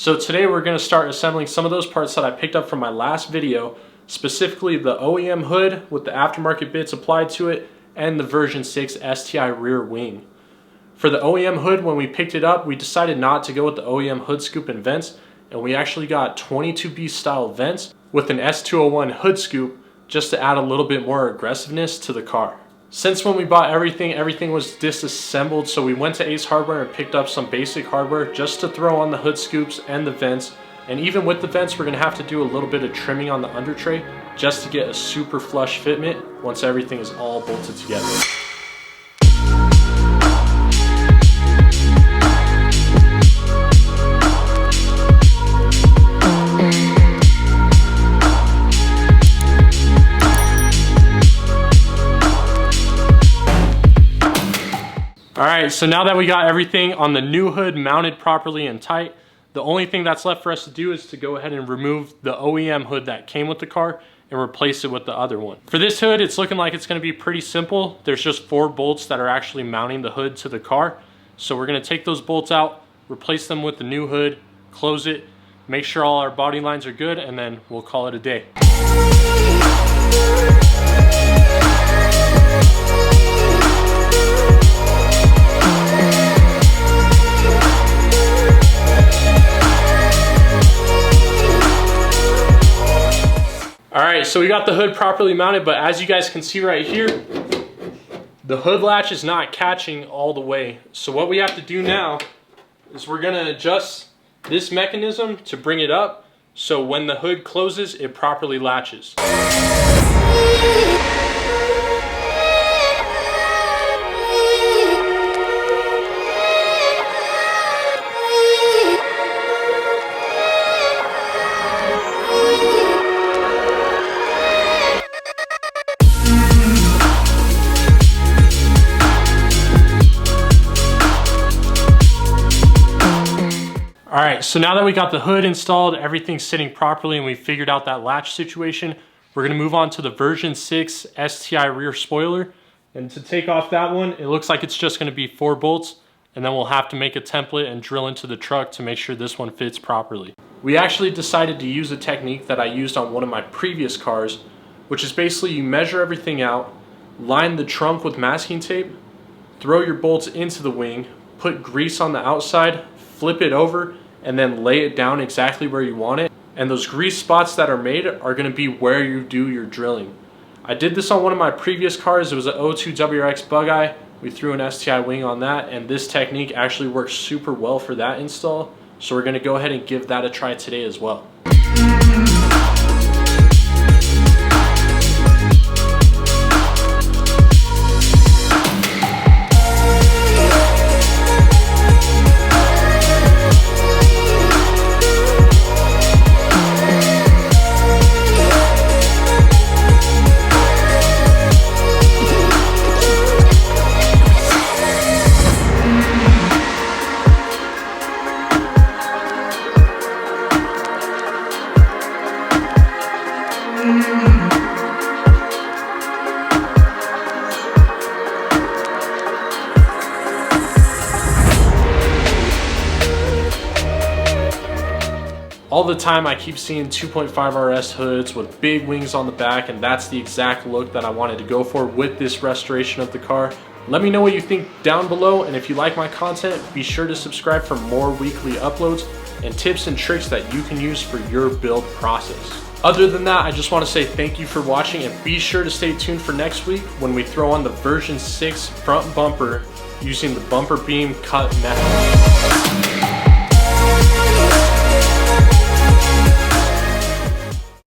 So today we're going to start assembling some of those parts that I picked up from my last video, specifically the OEM hood with the aftermarket bits applied to it and the version 6 STI rear wing. For the OEM hood, when we picked it up, we decided not to go with the OEM hood scoop and vents, and we actually got 22B style vents with an S201 hood scoop just to add a little bit more aggressiveness to the car. Since when we bought everything was disassembled, so we went to Ace Hardware and picked up some basic hardware just to throw on the hood scoops and the vents. And even with the vents, we're gonna have to do a little bit of trimming on the under tray just to get a super flush fitment once everything is all bolted together. Alright, so now that we got everything on the new hood mounted properly and tight, the only thing that's left for us to do is to go ahead and remove the OEM hood that came with the car and replace it with the other one. For this hood, it's looking like it's going to be pretty simple. There's just 4 bolts that are actually mounting the hood to the car. So we're going to take those bolts out, replace them with the new hood, close it, make sure all our body lines are good, and then we'll call it a day. Alright, so we got the hood properly mounted, but as you guys can see right here, the hood latch is not catching all the way. So what we have to do now is we're going to adjust this mechanism to bring it up so when the hood closes, it properly latches. Alright, so now that we got the hood installed, everything's sitting properly, and we figured out that latch situation, we're going to move on to the version 6 STI rear spoiler. And to take off that one, it looks like it's just going to be 4 bolts, and then we'll have to make a template and drill into the truck to make sure this one fits properly. We actually decided to use a technique that I used on one of my previous cars, which is basically you measure everything out, line the trunk with masking tape, throw your bolts into the wing, put grease on the outside, flip it over, and then lay it down exactly where you want it. And those grease spots that are made are going to be where you do your drilling. I did this on one of my previous cars. It was an 02 WRX Bug-Eye. We threw an STI wing on that, and this technique actually works super well for that install. So we're going to go ahead and give that a try today as well. All the time I keep seeing 2.5 RS hoods with big wings on the back, and that's the exact look that I wanted to go for with this restoration of the car. Let me know what you think down below, and if you like my content, be sure to subscribe for more weekly uploads and tips and tricks that you can use for your build process. Other than that, I just want to say thank you for watching, and be sure to stay tuned for next week when we throw on the version 6 front bumper using the bumper beam cut method.